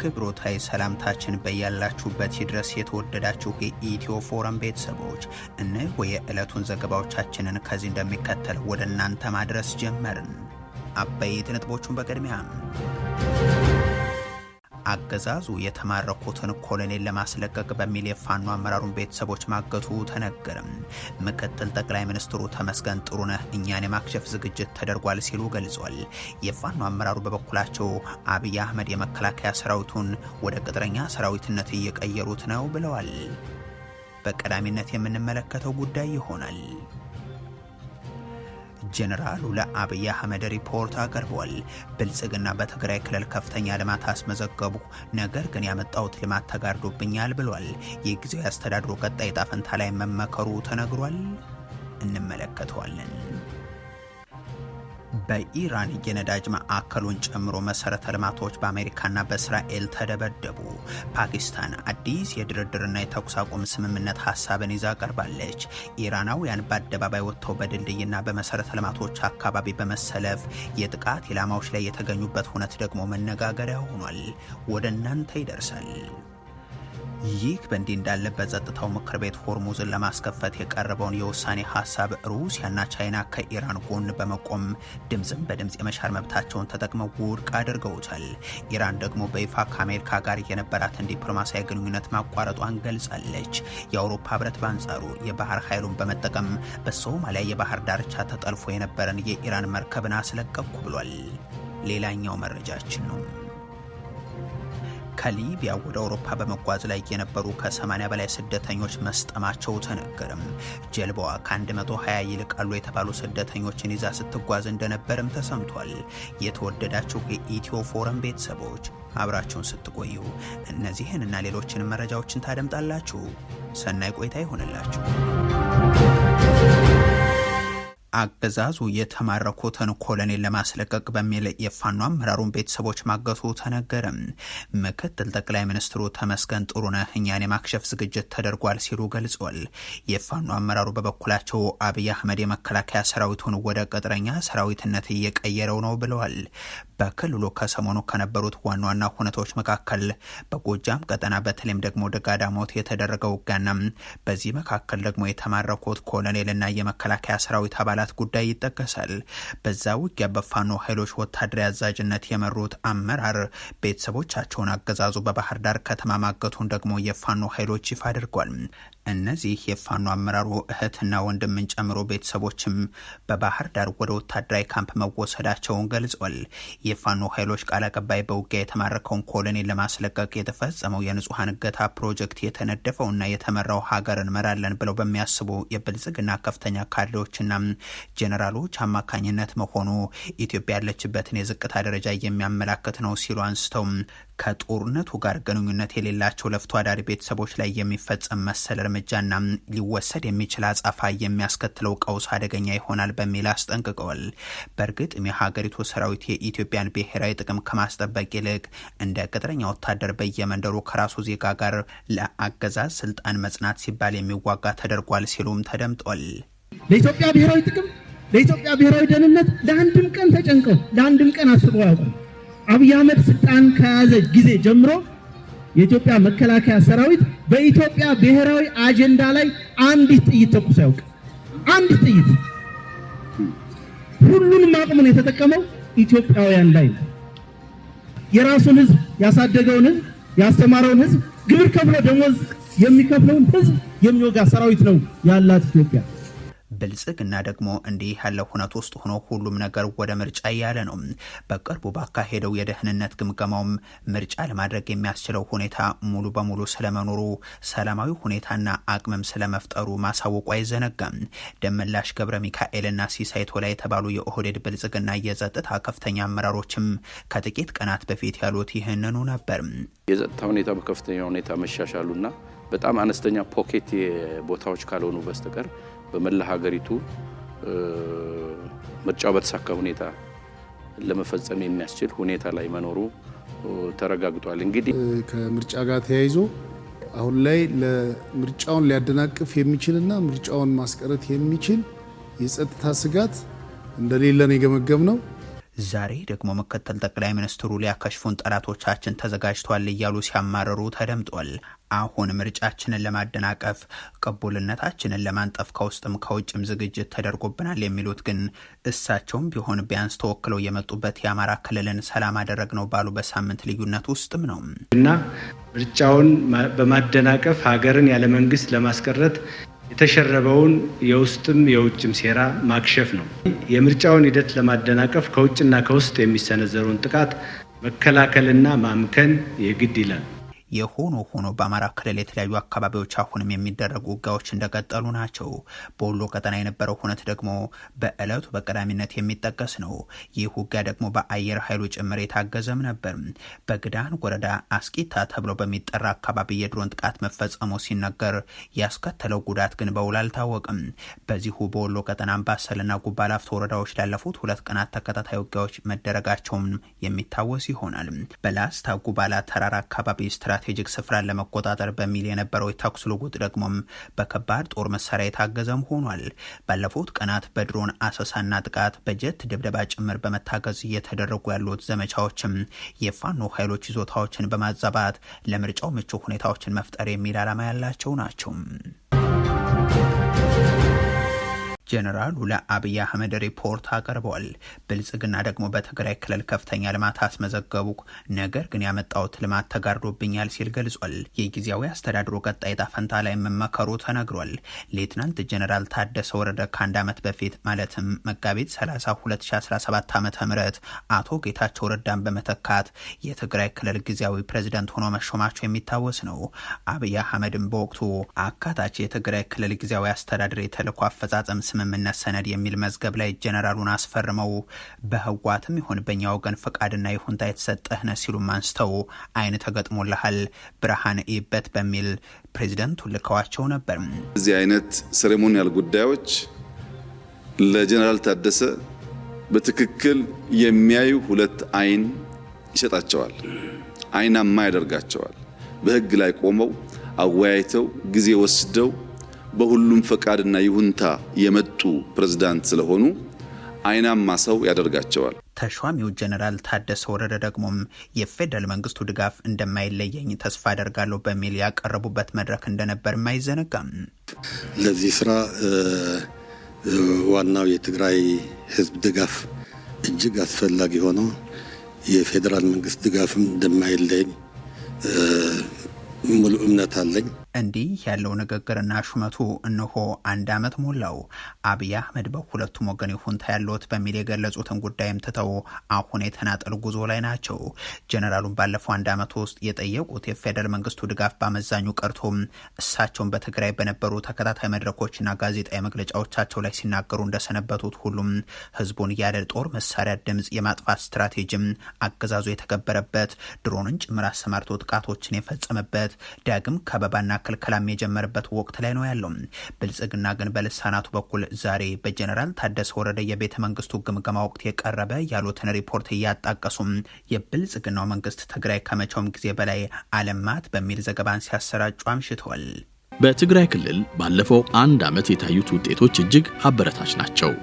አክብሮታዊ ሰላምታችን በያላችሁበት ይድረስ የተወደዳችሁ የኢትዮ ፎረም ቤተሰቦች እነሆ የዕለቱን ዘገባዎቻችንን ከዚህ እንደሚከተል ወደ እናንተ ማድረስ ጀመርን። አበይት ነጥቦቹን በቅድሚያ አገዛዙ የተማረኩትን ኮሎኔል ለማስለቀቅ በሚል የፋኖ አመራሩን ቤተሰቦች ማገቱ ተነገረም። ምክትል ጠቅላይ ሚኒስትሩ ተመስገን ጥሩነህ እኛን የማክሸፍ ዝግጅት ተደርጓል ሲሉ ገልጿል። የፋኖ አመራሩ በበኩላቸው አብይ አህመድ የመከላከያ ሰራዊቱን ወደ ቅጥረኛ ሰራዊትነት እየቀየሩት ነው ብለዋል። በቀዳሚነት የምንመለከተው ጉዳይ ይሆናል። ጀነራሉ ለአብይ አህመድ ሪፖርት አቀርበዋል። ብልጽግና በትግራይ ክልል ከፍተኛ ልማት አስመዘገቡ፣ ነገር ግን ያመጣውት ልማት ተጋርዶብኛል ብሏል። የጊዜያዊ አስተዳድሩ ቀጣይ ዕጣ ፈንታ ላይ መመከሩ ተነግሯል። እንመለከተዋለን። በኢራን የነዳጅ ማዕከሉን ጨምሮ መሰረተ ልማቶች በአሜሪካና በእስራኤል ተደበደቡ። ፓኪስታን አዲስ የድርድርና የተኩስ አቁም ስምምነት ሀሳብን ይዛ ቀርባለች። ኢራናውያን በአደባባይ ወጥተው በድልድይና በመሰረተ ልማቶች አካባቢ በመሰለፍ የጥቃት ኢላማዎች ላይ የተገኙበት ሁነት ደግሞ መነጋገሪያ ሆኗል። ወደ እናንተ ይደርሳል። ይህ በእንዲህ እንዳለ በጸጥታው ምክር ቤት ሆርሙዝን ለማስከፈት የቀረበውን የውሳኔ ሀሳብ ሩሲያና ቻይና ከኢራን ጎን በመቆም ድምፅን በድምፅ የመሻር መብታቸውን ተጠቅመው ውድቅ አድርገውታል። ኢራን ደግሞ በይፋ ከአሜሪካ ጋር የነበራትን ዲፕሎማሲያዊ ግንኙነት ማቋረጧን ገልጻለች። የአውሮፓ ህብረት በአንጻሩ የባህር ኃይሉን በመጠቀም በሶማሊያ የባህር ዳርቻ ተጠልፎ የነበረን የኢራን መርከብን አስለቀቅኩ ብሏል። ሌላኛው መረጃችን ነው። ከሊቢያ ወደ አውሮፓ በመጓዝ ላይ የነበሩ ከ80 በላይ ስደተኞች መስጠማቸው ተነገረም። ጀልባዋ ከ120 ይልቃሉ የተባሉ ስደተኞችን ይዛ ስትጓዝ እንደነበርም ተሰምቷል። የተወደዳችሁ የኢትዮ ፎረም ቤተሰቦች አብራችሁን ስትቆዩ እነዚህን እና ሌሎችን መረጃዎችን ታደምጣላችሁ። ሰናይ ቆይታ ይሆንላችሁ። አገዛዙ የተማረኩትን ኮሎኔል ለማስለቀቅ በሚል የፋኖ አመራሩን ቤተሰቦች ማገቱ ተነገረም። ምክትል ጠቅላይ ሚኒስትሩ ተመስገን ጥሩነህ እኛን የማክሸፍ ዝግጅት ተደርጓል ሲሉ ገልጿል። የፋኖ አመራሩ በበኩላቸው አብይ አህመድ የመከላከያ ሰራዊቱን ወደ ቅጥረኛ ሰራዊትነት እየቀየረው ነው ብለዋል። በክልሉ ከሰሞኑ ከነበሩት ዋና ዋና ሁነቶች መካከል በጎጃም ቀጠና በተለይም ደግሞ ደጋዳሞት የተደረገው ውጊያና በዚህ መካከል ደግሞ የተማረኩት ኮሎኔልና የመከላከያ ሰራዊት አባላት ጉዳይ ይጠቀሳል። በዛ ውጊያ በፋኖ ኃይሎች ወታደራዊ አዛዥነት የመሩት አመራር ቤተሰቦቻቸውን አገዛዙ በባህር ዳር ከተማ ማገቱን ደግሞ የፋኖ ኃይሎች ይፋ አድርጓል። እነዚህ የፋኖ አመራሩ እህትና ወንድምን ጨምሮ ቤተሰቦችም በባህር ዳር ወደ ወታደራዊ ካምፕ መወሰዳቸውን ገልጿል። የፋኖ ኃይሎች ቃል አቀባይ በውጊያ የተማረከውን ኮሎኔል ለማስለቀቅ የተፈጸመው የንጹሐን እገታ ፕሮጀክት የተነደፈውና የተመራው ሀገር እንመራለን ብለው በሚያስቡ የብልጽግና ከፍተኛ ካድሬዎችና ጀነራሎች አማካኝነት መሆኑ ኢትዮጵያ ያለችበትን የዝቅታ ደረጃ የሚያመላክት ነው ሲሉ አንስተው ከጦርነቱ ጋር ግንኙነት የሌላቸው ለፍቶ አዳሪ ቤተሰቦች ላይ የሚፈጸም መሰል እርምጃና ሊወሰድ የሚችል አጻፋ የሚያስከትለው ቀውስ አደገኛ ይሆናል በሚል አስጠንቅቀዋል። በእርግጥም የሀገሪቱ ሰራዊት የኢትዮጵያን ብሔራዊ ጥቅም ከማስጠበቅ ይልቅ እንደ ቅጥረኛ ወታደር በየመንደሩ ከራሱ ዜጋ ጋር ለአገዛዝ ስልጣን መጽናት ሲባል የሚዋጋ ተደርጓል ሲሉም ተደምጧል። ለኢትዮጵያ ብሔራዊ ጥቅም፣ ለኢትዮጵያ ብሔራዊ ደህንነት ለአንድም ቀን ተጨንቀው ለአንድም ቀን አስበው ያውቁ። አብይ አህመድ ስልጣን ከያዘ ጊዜ ጀምሮ የኢትዮጵያ መከላከያ ሰራዊት በኢትዮጵያ ብሔራዊ አጀንዳ ላይ አንዲት ጥይት ተኩሶ ያውቅ። አንዲት ጥይት። ሁሉንም አቅሙን የተጠቀመው ኢትዮጵያውያን ላይ ነው። የራሱን ህዝብ ያሳደገውን ህዝብ ያስተማረውን ህዝብ ግብር ከፍሎ ደሞዝ የሚከፍለውን ህዝብ የሚወጋ ሰራዊት ነው ያላት ኢትዮጵያ። ብልጽግና ደግሞ እንዲህ ያለ ሁነት ውስጥ ሆኖ ሁሉም ነገር ወደ ምርጫ እያለ ነው። በቅርቡ ባካሄደው የደህንነት ግምገማውም ምርጫ ለማድረግ የሚያስችለው ሁኔታ ሙሉ በሙሉ ስለመኖሩ ሰላማዊ ሁኔታና አቅምም ስለመፍጠሩ ማሳወቁ አይዘነጋም። ደመላሽ ገብረ ሚካኤልና ሲሳይ ቶላ የተባሉ የኦህዴድ ብልጽግና የጸጥታ ከፍተኛ አመራሮችም ከጥቂት ቀናት በፊት ያሉት ይህንኑ ነበር። የጸጥታ ሁኔታ በከፍተኛ ሁኔታ መሻሻሉና በጣም አነስተኛ ፖኬት ቦታዎች ካልሆኑ በስተቀር በመላ ሀገሪቱ ምርጫው በተሳካ ሁኔታ ለመፈጸም የሚያስችል ሁኔታ ላይ መኖሩ ተረጋግጧል። እንግዲህ ከምርጫ ጋር ተያይዞ አሁን ላይ ለምርጫውን ሊያደናቅፍ የሚችልና ምርጫውን ማስቀረት የሚችል የጸጥታ ስጋት እንደሌለ ነው የገመገምነው። ዛሬ ደግሞ ምክትል ጠቅላይ ሚኒስትሩ ሊያከሽፉን ጠላቶቻችን ተዘጋጅቷል እያሉ ሲያማረሩ ተደምጧል። አሁን ምርጫችንን ለማደናቀፍ ቅቡልነታችንን ለማንጠፍ ከውስጥም ከውጭም ዝግጅት ተደርጎብናል የሚሉት ግን እሳቸውም ቢሆን ቢያንስ ተወክለው የመጡበት የአማራ ክልልን ሰላም አደረግ ነው ባሉ በሳምንት ልዩነት ውስጥም ነው እና ምርጫውን በማደናቀፍ ሀገርን ያለ መንግስት ለማስቀረት የተሸረበውን የውስጥም የውጭም ሴራ ማክሸፍ ነው። የምርጫውን ሂደት ለማደናቀፍ ከውጭና ከውስጥ የሚሰነዘሩን ጥቃት መከላከልና ማምከን የግድ ይላል። የሆኖ በአማራ ክልል የተለያዩ አካባቢዎች አሁንም የሚደረጉ ውጊያዎች እንደቀጠሉ ናቸው። በወሎ ቀጠና የነበረው ሁነት ደግሞ በዕለቱ በቀዳሚነት የሚጠቀስ ነው። ይህ ውጊያ ደግሞ በአየር ኃይሉ ጭምር የታገዘም ነበር። በግዳን ወረዳ አስቂታ ተብሎ በሚጠራ አካባቢ የድሮን ጥቃት መፈጸሙ ሲነገር ያስከተለው ጉዳት ግን በውል አልታወቅም። በዚሁ በወሎ ቀጠና አምባሰልና ጉባ ላፍቶ ወረዳዎች ላለፉት 2 ቀናት ተከታታይ ውጊያዎች መደረጋቸውም የሚታወስ ይሆናል። በላስታ ጉባላ ተራራ አካባቢ ስትራቴጂክ ስፍራን ለመቆጣጠር በሚል የነበረው የተኩስ ልውውጥ ደግሞም በከባድ ጦር መሳሪያ የታገዘም ሆኗል። ባለፉት ቀናት በድሮን አሰሳና ጥቃት በጀት ድብደባ ጭምር በመታገዝ እየተደረጉ ያሉት ዘመቻዎችም የፋኖ ኃይሎች ይዞታዎችን በማዛባት ለምርጫው ምቹ ሁኔታዎችን መፍጠር የሚል ዓላማ ያላቸው ናቸው። ጀነራሉ ለአብይ አህመድ ሪፖርት አቀርበዋል። ብልጽግና ደግሞ በትግራይ ክልል ከፍተኛ ልማት አስመዘገቡ፣ ነገር ግን ያመጣውት ልማት ተጋርዶብኛል ሲል ገልጿል። የጊዜያዊ አስተዳድሩ ቀጣይ ዕጣ ፈንታ ላይ መመከሩ ተነግሯል። ሌትናንት ጀነራል ታደሰ ወረደ ከአንድ ዓመት በፊት ማለትም መጋቢት 30 2017 ዓ.ም አቶ ጌታቸው ረዳን በመተካት የትግራይ ክልል ጊዜያዊ ፕሬዝዳንት ሆኖ መሾማቸው የሚታወስ ነው። አብይ አህመድም በወቅቱ አካታች የትግራይ ክልል ጊዜያዊ አስተዳደር የተልዕኮ አፈጻጸም ስምምነት ሰነድ የሚል መዝገብ ላይ ጀነራሉን አስፈርመው በህዋትም ይሁን በእኛ ወገን ፈቃድና ይሁንታ የተሰጠህ ነው ሲሉ አንስተው አይን ተገጥሞልሃል ብርሃን ይበት በሚል ፕሬዝዳንቱ ልከዋቸው ነበር። እዚህ አይነት ሴሬሞኒያል ጉዳዮች ለጀነራል ታደሰ በትክክል የሚያዩ 2 አይን ይሰጣቸዋል፣ አይናማ ያደርጋቸዋል። በህግ ላይ ቆመው አወያይተው ጊዜ ወስደው በሁሉም ፈቃድና ይሁንታ የመጡ ፕሬዝዳንት ስለሆኑ አይናማ ሰው ያደርጋቸዋል። ተሿሚው ጀነራል ታደሰ ወረደ ደግሞም የፌደራል መንግስቱ ድጋፍ እንደማይለየኝ ተስፋ አደርጋለሁ በሚል ያቀረቡበት መድረክ እንደነበር አይዘነጋም። ለዚህ ስራ ዋናው የትግራይ ህዝብ ድጋፍ እጅግ አስፈላጊ ሆኖ የፌደራል መንግስት ድጋፍም እንደማይለየኝ ሙሉ እምነት አለኝ። እንዲህ ያለው ንግግርና ሹመቱ እነሆ 1 ዓመት ሞላው። አብይ አህመድ በሁለቱም ወገን ይሁንታ ያለውት በሚል የገለጹትን ጉዳይም ትተው አሁን የተናጠል ጉዞ ላይ ናቸው። ጀነራሉን ባለፈው 1 ዓመት ውስጥ የጠየቁት የፌደራል መንግስቱ ድጋፍ በአመዛኙ ቀርቶም እሳቸውን በትግራይ በነበሩ ተከታታይ መድረኮችና ጋዜጣዊ መግለጫዎቻቸው ላይ ሲናገሩ እንደሰነበቱት ሁሉም ህዝቡን ያለ ጦር መሳሪያ ድምጽ የማጥፋት ስትራቴጂም አገዛዙ የተገበረበት ድሮንን ጭምር አሰማርቶ ጥቃቶችን የፈጸመበት ዳግም ከበባና ክልከላም የጀመረበት ወቅት ላይ ነው ያለው። ብልጽግና ግን በልሳናቱ በኩል ዛሬ በጀነራል ታደሰ ወረደ የቤተ መንግስቱ ግምገማ ወቅት የቀረበ ያሉትን ሪፖርት እያጣቀሱም የብልጽግናው መንግስት ትግራይ ከመቼውም ጊዜ በላይ አለማት በሚል ዘገባን ሲያሰራጩ አምሽተዋል። በትግራይ ክልል ባለፈው 1 ዓመት የታዩት ውጤቶች እጅግ አበረታች ናቸው።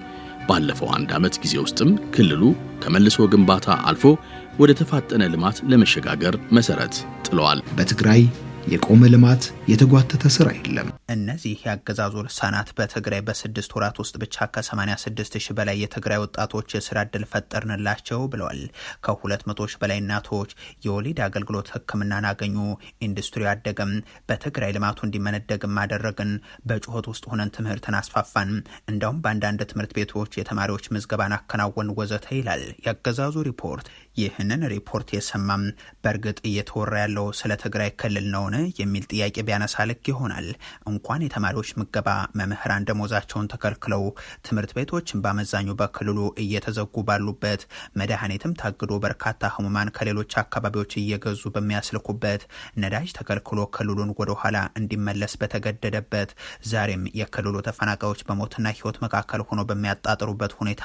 ባለፈው 1 ዓመት ጊዜ ውስጥም ክልሉ ከመልሶ ግንባታ አልፎ ወደ ተፋጠነ ልማት ለመሸጋገር መሰረት ጥለዋል። በትግራይ የቆመ ልማት የተጓተተ ስራ የለም። እነዚህ ያገዛዙ ልሳናት በትግራይ በ6 ወራት ውስጥ ብቻ ከ86,000 በላይ የትግራይ ወጣቶች የስራ ዕድል ፈጠርንላቸው ብለዋል። ከ200,000 በላይ እናቶች የወሊድ አገልግሎት ሕክምናን አገኙ። ኢንዱስትሪ አደገም። በትግራይ ልማቱ እንዲመነደግም አደረግን። በጩኸት ውስጥ ሆነን ትምህርትን አስፋፋን። እንደውም በአንዳንድ ትምህርት ቤቶች የተማሪዎች ምዝገባን አከናወን ወዘተ ይላል ያገዛዙ ሪፖርት። ይህንን ሪፖርት የሰማም በእርግጥ እየተወራ ያለው ስለ ትግራይ ክልል ነውን የሚል ጥያቄ ቢያነሳ ልክ ይሆናል። እንኳን የተማሪዎች ምገባ መምህራን ደሞዛቸውን ተከልክለው ትምህርት ቤቶችን በአመዛኙ በክልሉ እየተዘጉ ባሉበት፣ መድኃኒትም ታግዶ በርካታ ህሙማን ከሌሎች አካባቢዎች እየገዙ በሚያስልኩበት፣ ነዳጅ ተከልክሎ ክልሉን ወደ ኋላ እንዲመለስ በተገደደበት፣ ዛሬም የክልሉ ተፈናቃዮች በሞትና ህይወት መካከል ሆኖ በሚያጣጥሩበት ሁኔታ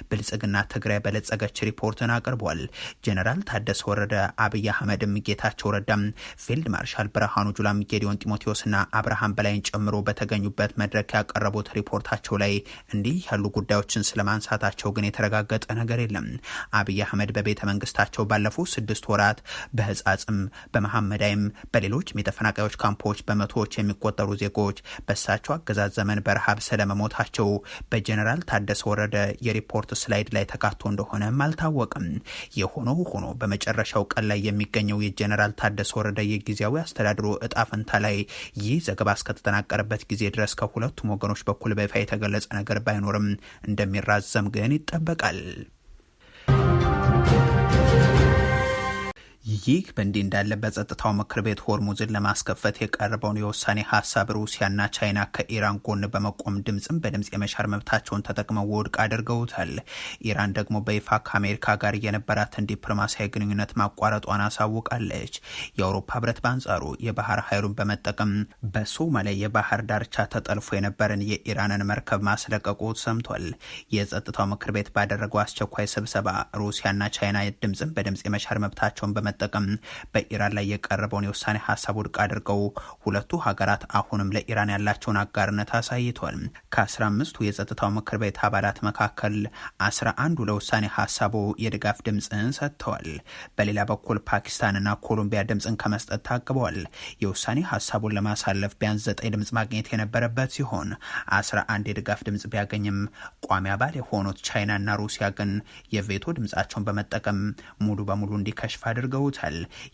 ብልጽግና ትግራይ በለጸገች ሪፖርትን አቅርቧል። ጀነራል ታደሰ ወረደ፣ አብይ አህመድም ጌታቸው ረዳም ፊልድ ማርሻል ብርሃኑ ጁላም፣ ጌዲዮን ጢሞቴዎስና አብርሃም በላይን ጨምሮ በተገኙበት መድረክ ያቀረቡት ሪፖርታቸው ላይ እንዲህ ያሉ ጉዳዮችን ስለማንሳታቸው ግን የተረጋገጠ ነገር የለም። አብይ አህመድ በቤተ መንግስታቸው ባለፉት 6 ወራት በህጻጽም በመሐመዳይም በሌሎችም የተፈናቃዮች ካምፖች በመቶዎች የሚቆጠሩ ዜጎች በሳቸው አገዛዝ ዘመን በረሃብ ስለመሞታቸው በጀነራል ታደሰ ወረደ የሪፖርት ስላይድ ላይ ተካቶ እንደሆነም አልታወቅም። የሆነው ሆኖ በመጨረሻው ቀን ላይ የሚገኘው የጀነራል ታደሰ ወረደ የጊዜያዊ አስተዳድሩ እጣ ፈንታ ላይ ይህ ዘገባ እስከተጠናቀረበት ጊዜ ድረስ ከሁለቱም ወገኖች በኩል በይፋ የተገለጸ ነገር ባይኖርም እንደሚራዘም ግን ይጠበቃል። ይህ በእንዲህ እንዳለ በጸጥታው ምክር ቤት ሆርሙዝን ለማስከፈት የቀረበውን የውሳኔ ሀሳብ ሩሲያና ቻይና ከኢራን ጎን በመቆም ድምፅን በድምፅ የመሻር መብታቸውን ተጠቅመው ውድቅ አድርገውታል። ኢራን ደግሞ በይፋ ከአሜሪካ ጋር የነበራትን ዲፕሎማሲያዊ ግንኙነት ማቋረጧን አሳውቃለች። የአውሮፓ ህብረት በአንጻሩ የባህር ኃይሉን በመጠቀም በሶማሊያ የባህር ዳርቻ ተጠልፎ የነበረን የኢራንን መርከብ ማስለቀቁ ሰምቷል። የጸጥታው ምክር ቤት ባደረገው አስቸኳይ ስብሰባ ሩሲያና ቻይና ድምፅን በድምፅ የመሻር መብታቸውን በመጠቀም በኢራን ላይ የቀረበውን የውሳኔ ሀሳብ ውድቅ አድርገው ሁለቱ ሀገራት አሁንም ለኢራን ያላቸውን አጋርነት አሳይቷል። ከ15ቱ የጸጥታው ምክር ቤት አባላት መካከል 11ዱ ለውሳኔ ሀሳቡ የድጋፍ ድምፅን ሰጥተዋል። በሌላ በኩል ፓኪስታንና ኮሎምቢያ ድምፅን ከመስጠት ታቅበዋል። የውሳኔ ሀሳቡን ለማሳለፍ ቢያንስ 9 ድምፅ ማግኘት የነበረበት ሲሆን 11 የድጋፍ ድምፅ ቢያገኝም ቋሚ አባል የሆኑት ቻይናና ሩሲያ ግን የቬቶ ድምፃቸውን በመጠቀም ሙሉ በሙሉ እንዲከሽፍ አድርገው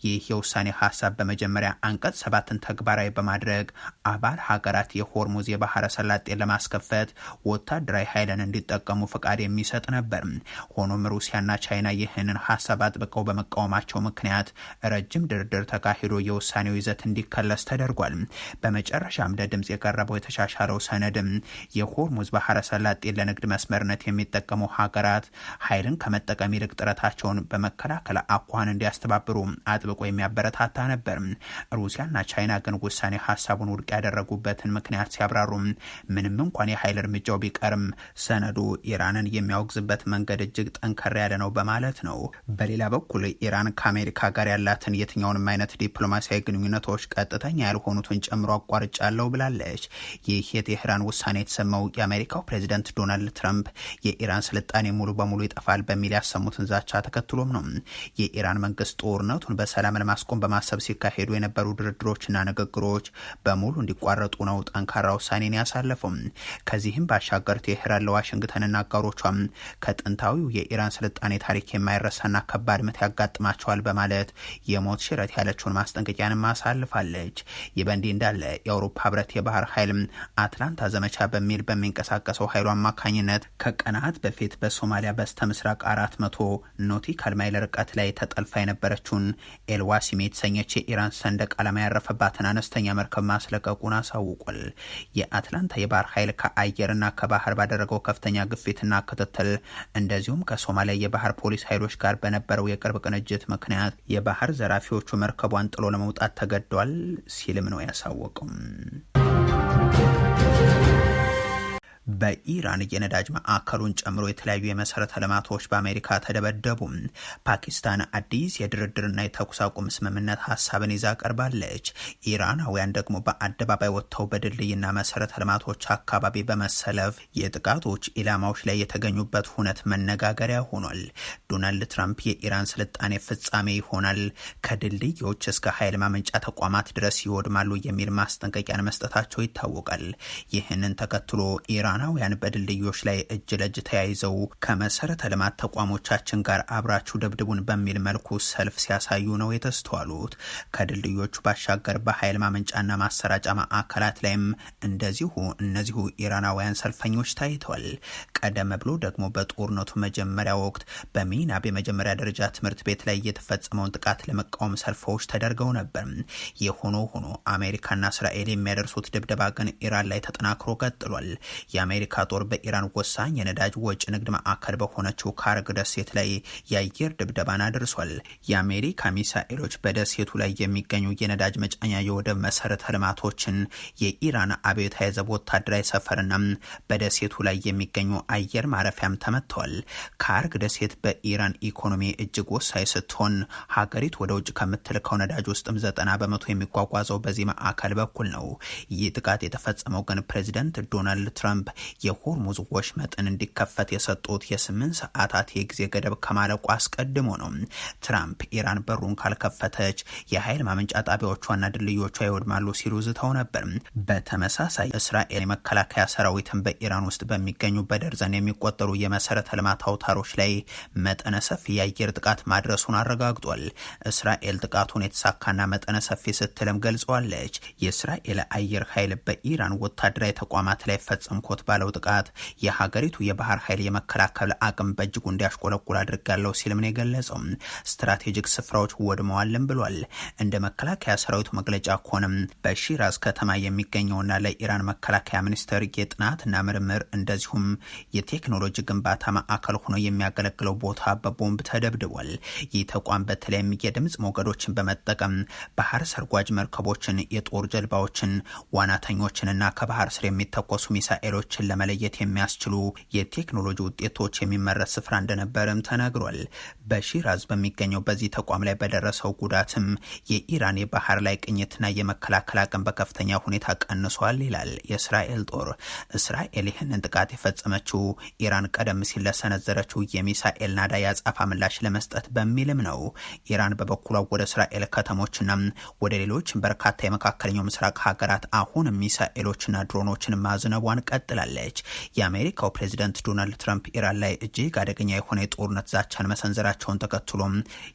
ይህ የውሳኔ ሀሳብ በመጀመሪያ አንቀጽ 7ን ተግባራዊ በማድረግ አባል ሀገራት የሆርሙዝ የባህረ ሰላጤ ለማስከፈት ወታደራዊ ኃይልን እንዲጠቀሙ ፍቃድ የሚሰጥ ነበር። ሆኖም ሩሲያና ቻይና ይህንን ሀሳብ አጥብቀው በመቃወማቸው ምክንያት ረጅም ድርድር ተካሂዶ የውሳኔው ይዘት እንዲከለስ ተደርጓል። በመጨረሻም ለድምፅ የቀረበው የተሻሻለው ሰነድም የሆርሙዝ ባህረ ሰላጤ ለንግድ መስመርነት የሚጠቀሙ ሀገራት ኃይልን ከመጠቀም ይልቅ ጥረታቸውን በመከላከል አኳኋን እንዲያስተባብሩ አጥብቆ የሚያበረታታ ነበር። ሩሲያና ቻይና ግን ውሳኔ ሀሳቡን ውድቅ ያደረጉበትን ምክንያት ሲያብራሩ ምንም እንኳን የኃይል እርምጃው ቢቀርም ሰነዱ ኢራንን የሚያወግዝበት መንገድ እጅግ ጠንከር ያለ ነው በማለት ነው። በሌላ በኩል ኢራን ከአሜሪካ ጋር ያላትን የትኛውንም አይነት ዲፕሎማሲያዊ ግንኙነቶች ቀጥተኛ ያልሆኑትን ጨምሮ አቋርጫለሁ ብላለች። ይህ የቴህራን ውሳኔ የተሰማው የአሜሪካው ፕሬዚደንት ዶናልድ ትራምፕ የኢራን ስልጣኔ ሙሉ በሙሉ ይጠፋል በሚል ያሰሙትን ዛቻ ተከትሎም ነው። የኢራን መንግስት ጦርነቱን በሰላም ለማስቆም በማሰብ ሲካሄዱ የነበሩ ድርድሮችና ንግግሮች በሙሉ እንዲቋረጡ ነው ጠንካራ ውሳኔን ያሳለፈው። ከዚህም ባሻገር ቴህራን ለዋሽንግተንና አጋሮቿም ከጥንታዊው የኢራን ስልጣኔ ታሪክ የማይረሳና ከባድ ምት ያጋጥማቸዋል በማለት የሞት ሽረት ያለችውን ማስጠንቀቂያንም አሳልፋለች። ይህ በእንዲህ እንዳለ የአውሮፓ ህብረት የባህር ኃይል አትላንታ ዘመቻ በሚል በሚንቀሳቀሰው ኃይሉ አማካኝነት ከቀናት በፊት በሶማሊያ በስተ ምስራቅ 400 ኖቲካል ማይል ርቀት ላይ ተጠልፋ የነበረችውን ኤልዋሲም የተሰኘች የኢራን ሰንደቅ ዓላማ ያረፈባትን አነስተኛ መርከብ ማስለቀቁን አሳውቋል። የአትላንታ የባህር ኃይል ከአየርና ከባህር ባደረገው ከፍተኛ ግፊትና ክትትል እንደዚሁም ከሶማሊያ የባህር ፖሊስ ኃይሎች ጋር በነበረው የቅርብ ቅንጅት ምክንያት የባህር ዘራፊዎቹ መርከቧን ጥሎ ለመውጣት ተገዷል ሲልም ነው ያሳወቀው። በኢራን የነዳጅ ማዕከሉን ጨምሮ የተለያዩ የመሰረተ ልማቶች በአሜሪካ ተደበደቡ። ፓኪስታን አዲስ የድርድርና የተኩስ አቁም ስምምነት ሀሳብን ይዛ ቀርባለች። ኢራናውያን ደግሞ በአደባባይ ወጥተው በድልድይና መሰረተ ልማቶች አካባቢ በመሰለፍ የጥቃቶች ኢላማዎች ላይ የተገኙበት ሁነት መነጋገሪያ ሆኗል። ዶናልድ ትራምፕ የኢራን ስልጣኔ ፍጻሜ ይሆናል፣ ከድልድዮች እስከ ኃይል ማመንጫ ተቋማት ድረስ ይወድማሉ የሚል ማስጠንቀቂያን መስጠታቸው ይታወቃል። ይህንን ተከትሎ ኢራናውያን በድልድዮች ላይ እጅ ለእጅ ተያይዘው ከመሰረተ ልማት ተቋሞቻችን ጋር አብራችሁ ደብድቡን በሚል መልኩ ሰልፍ ሲያሳዩ ነው የተስተዋሉት። ከድልድዮቹ ባሻገር በኃይል ማመንጫና ማሰራጫ ማዕከላት ላይም እነዚሁ ኢራናውያን ሰልፈኞች ታይተዋል። ቀደም ብሎ ደግሞ በጦርነቱ መጀመሪያ ወቅት በሚናብ የመጀመሪያ ደረጃ ትምህርት ቤት ላይ የተፈጸመውን ጥቃት ለመቃወም ሰልፎች ተደርገው ነበር። የሆኖ ሆኖ አሜሪካና እስራኤል የሚያደርሱት ድብደባ ግን ኢራን ላይ ተጠናክሮ ቀጥሏል። የአሜሪካ ጦር በኢራን ወሳኝ የነዳጅ ወጪ ንግድ ማዕከል በሆነችው ካርግ ደሴት ላይ የአየር ድብደባን አድርሷል። የአሜሪካ ሚሳኤሎች በደሴቱ ላይ የሚገኙ የነዳጅ መጫኛ የወደብ መሰረተ ልማቶችን፣ የኢራን አብዮታዊ ዘብ ወታደራዊ ሰፈርና በደሴቱ ላይ የሚገኙ አየር ማረፊያም ተመተዋል። ካርግ ደሴት በኢራን ኢኮኖሚ እጅግ ወሳኝ ስትሆን ሀገሪቱ ወደ ውጭ ከምትልከው ነዳጅ ውስጥም 90 በመቶ የሚጓጓዘው በዚህ ማዕከል በኩል ነው። ይህ ጥቃት የተፈጸመው ግን ፕሬዚደንት ዶናልድ ትራምፕ የሆርሙዝ ወሽመጥን እንዲከፈት የሰጡት የ8 ሰዓታት የጊዜ ገደብ ከማለቁ አስቀድሞ ነው። ትራምፕ ኢራን በሩን ካልከፈተች የኃይል ማመንጫ ጣቢያዎቿና ድልድዮቿ ይወድማሉ ሲሉ ዝተው ነበር። በተመሳሳይ እስራኤል የመከላከያ ሰራዊትን በኢራን ውስጥ በሚገኙ በደርዘን የሚቆጠሩ የመሰረተ ልማት አውታሮች ላይ መጠነ ሰፊ የአየር ጥቃት ማድረሱን አረጋግጧል። እስራኤል ጥቃቱን የተሳካና መጠነ ሰፊ ስትልም ገልጸዋለች። የእስራኤል አየር ኃይል በኢራን ወታደራዊ ተቋማት ላይ ፈጸምኮት ባለው ጥቃት የሀገሪቱ የባህር ኃይል የመከላከል አቅም በእጅጉ እንዲያሽቆለቁል አድርጋለሁ ሲልም ነው የገለጸው። ስትራቴጂክ ስፍራዎች ወድመዋልም ብሏል። እንደ መከላከያ ሰራዊቱ መግለጫ ከሆነም በሺራዝ ከተማ የሚገኘውና ለኢራን መከላከያ ሚኒስቴር የጥናትና ምርምር እንደዚሁም የቴክኖሎጂ ግንባታ ማዕከል ሆኖ የሚያገለግለው ቦታ በቦምብ ተደብድቧል። ይህ ተቋም በተለይም የድምጽ ሞገዶችን በመጠቀም ባህር ሰርጓጅ መርከቦችን፣ የጦር ጀልባዎችን፣ ዋናተኞችንና ከባህር ስር የሚተኮሱ ሚሳኤሎችን ለመለየት የሚያስችሉ የቴክኖሎጂ ውጤቶች የሚመረት ስፍራ እንደነበርም ተነግሯል። በሺራዝ በሚገኘው በዚህ ተቋም ላይ በደረሰው ጉዳትም የኢራን የባህር ላይ ቅኝትና የመከላከል አቅም በከፍተኛ ሁኔታ ቀንሷል ይላል የእስራኤል ጦር። እስራኤል ይህንን ጥቃት የፈጸመችው ኢራን ቀደም ሲል ለሰነዘረችው የሚሳኤል ናዳ ያጻፋ ምላሽ ለመስጠት በሚልም ነው። ኢራን በበኩሏ ወደ እስራኤል ከተሞችና ወደ ሌሎች በርካታ የመካከለኛው ምስራቅ ሀገራት አሁን ሚሳኤሎችና ድሮኖችን ማዝነቧን ቀጥላለች። የአሜሪካው ፕሬዚደንት ዶናልድ ትራምፕ ኢራን ላይ እጅግ አደገኛ የሆነ የጦርነት ዛቻን መሰንዘራቸውን ተከትሎም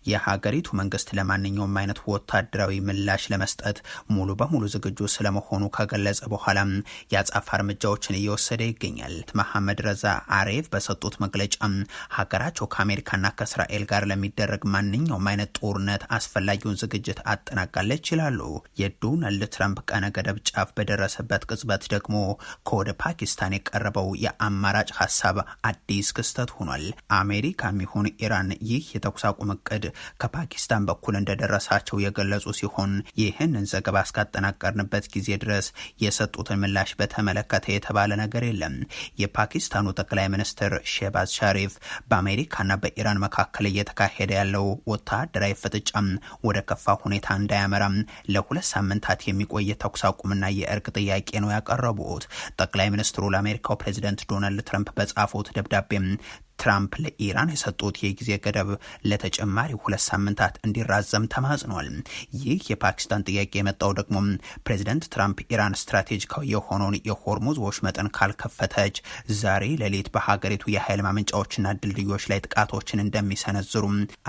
የሀገሪቱ መንግስት ለማንኛውም አይነት ወታደራዊ ምላሽ ለመስጠት ሙሉ በሙሉ ዝግጁ ስለመሆኑ ከገለጸ በኋላ የአጻፋ እርምጃዎችን እየወሰደ ይገኛል። መሐመድ ረዛ አሬፍ በሰጡት መግለጫ ሀገራቸው ከአሜሪካና ከእስራኤል ጋር ለሚደረግ ማንኛውም አይነት ጦርነት አስፈላጊውን ዝግጅት አጠናቃለች ይላሉ። የዶናልድ ትራምፕ ቀነ ገደብ ጫፍ በደረሰበት ቅጽበት ደግሞ ከወደ ፓኪስታን የቀረበው የአማራጭ ሀሳብ አዲስ ክስተት ሆኗል። አሜሪካም ይሁን ኢራን ይህ የተኩስ አቁም እቅድ ከፓኪስታን በኩል እንደደረሳቸው የገለጹ ሲሆን ይህንን ዘገባ እስካጠናቀርንበት ጊዜ ድረስ የሰጡትን ምላሽ በተመለከተ የተባለ ነገር የለም። የፓኪስታኑ ጠቅላይ ሚኒስትር ሼባዝ ሻሪፍ በአሜሪካና በኢራን መካከል እየተካሄደ ያለው ወታደራዊ ፍጥጫም ወደ ከፋ ሁኔታ እንዳያመራም ለ2 ሳምንታት የሚቆይ የተኩስ አቁምና የእርቅ ጥያቄ ነው ያቀረቡት። ጠቅላይ ሚኒስትሩ ለአሜሪካው ፕሬዚደንት ዶናልድ ትራምፕ በጻፉት ደብዳቤም ትራምፕ ለኢራን የሰጡት የጊዜ ገደብ ለተጨማሪ 2 ሳምንታት እንዲራዘም ተማጽኗል። ይህ የፓኪስታን ጥያቄ የመጣው ደግሞ ፕሬዚደንት ትራምፕ ኢራን ስትራቴጂካዊ የሆነውን የሆርሙዝ ወሽመጥን ካልከፈተች ዛሬ ሌሊት በሀገሪቱ የኃይል ማመንጫዎችና ድልድዮች ላይ ጥቃቶችን እንደሚሰነዝሩ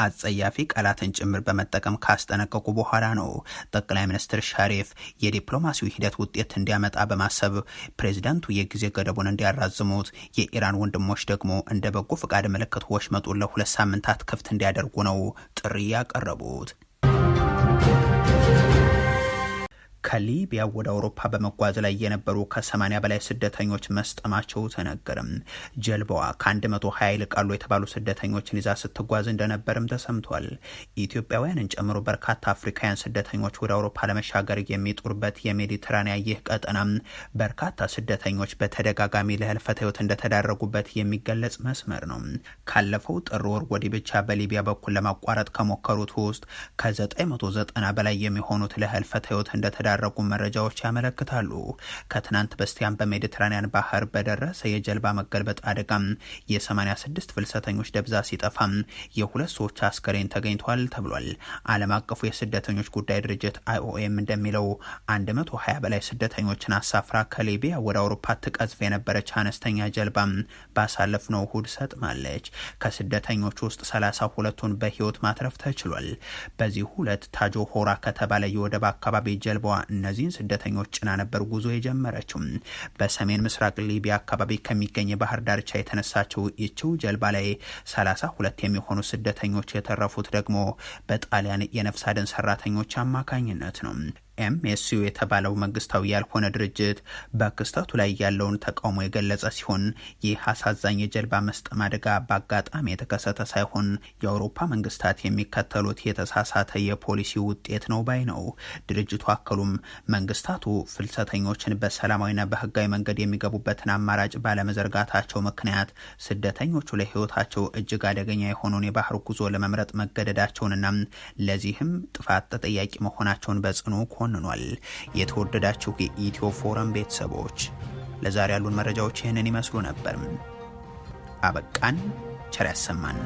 አጸያፊ ቃላትን ጭምር በመጠቀም ካስጠነቀቁ በኋላ ነው። ጠቅላይ ሚኒስትር ሻሪፍ የዲፕሎማሲው ሂደት ውጤት እንዲያመጣ በማሰብ ፕሬዚደንቱ የጊዜ ገደቡን እንዲያራዝሙት፣ የኢራን ወንድሞች ደግሞ እንደ በጎ ፍቃድ ምልክት ወሽመጡን ለ2 ሳምንታት ክፍት እንዲያደርጉ ነው ጥሪ ያቀረቡት። ከሊቢያ ወደ አውሮፓ በመጓዝ ላይ የነበሩ ከ80 በላይ ስደተኞች መስጠማቸው ተነገረም። ጀልባዋ ከ120 ይልቃሉ የተባሉ ስደተኞችን ይዛ ስትጓዝ እንደነበርም ተሰምቷል። ኢትዮጵያውያንን ጨምሮ በርካታ አፍሪካውያን ስደተኞች ወደ አውሮፓ ለመሻገር የሚጦሩበት የሜዲትራኒያን ይህ ቀጠና በርካታ ስደተኞች በተደጋጋሚ ለህልፈተ ህይወት እንደተዳረጉበት የሚገለጽ መስመር ነው። ካለፈው ጥር ወር ወዲህ ብቻ በሊቢያ በኩል ለማቋረጥ ከሞከሩት ውስጥ ከ990 በላይ የሚሆኑት ለህልፈተ ህይወት እንደተዳረጉ መረጃዎች ያመለክታሉ። ከትናንት በስቲያም በሜዲትራኒያን ባህር በደረሰ የጀልባ መገልበጥ አደጋም የ86 ፍልሰተኞች ደብዛ ሲጠፋም የ2 ሰዎች አስከሬን ተገኝቷል ተብሏል። ዓለም አቀፉ የስደተኞች ጉዳይ ድርጅት IOM እንደሚለው 120 በላይ ስደተኞችን አሳፍራ ከሊቢያ ወደ አውሮፓ ትቀዝፍ የነበረች አነስተኛ ጀልባም ባሳለፍነው እሁድ ሰጥማለች። ከስደተኞች ውስጥ 32ቱን በህይወት ማትረፍ ተችሏል። በዚህ ሁለት ታጆ ሆራ ከተባለ የወደብ አካባቢ ጀልባዋ እነዚህን ስደተኞች ጭና ነበር ጉዞ የጀመረችው። በሰሜን ምስራቅ ሊቢያ አካባቢ ከሚገኝ የባህር ዳርቻ የተነሳችው ይቺው ጀልባ ላይ 32 የሚሆኑ ስደተኞች የተረፉት ደግሞ በጣሊያን የነፍስ አድን ሰራተኞች አማካኝነት ነው። ኤምኤስዩ የተባለው መንግስታዊ ያልሆነ ድርጅት በክስተቱ ላይ ያለውን ተቃውሞ የገለጸ ሲሆን ይህ አሳዛኝ የጀልባ መስጠም አደጋ በአጋጣሚ የተከሰተ ሳይሆን የአውሮፓ መንግስታት የሚከተሉት የተሳሳተ የፖሊሲ ውጤት ነው ባይ ነው። ድርጅቱ አክሉም መንግስታቱ ፍልሰተኞችን በሰላማዊና በህጋዊ መንገድ የሚገቡበትን አማራጭ ባለመዘርጋታቸው ምክንያት ስደተኞቹ ለህይወታቸው እጅግ አደገኛ የሆነውን የባህር ጉዞ ለመምረጥ መገደዳቸውንና ለዚህም ጥፋት ተጠያቂ መሆናቸውን በጽኑ ኮንኗል። የተወደዳችሁ የኢትዮ ፎረም ቤተሰቦች ለዛሬ ያሉን መረጃዎች ይህንን ይመስሉ ነበር። አበቃን። ቸር ያሰማን።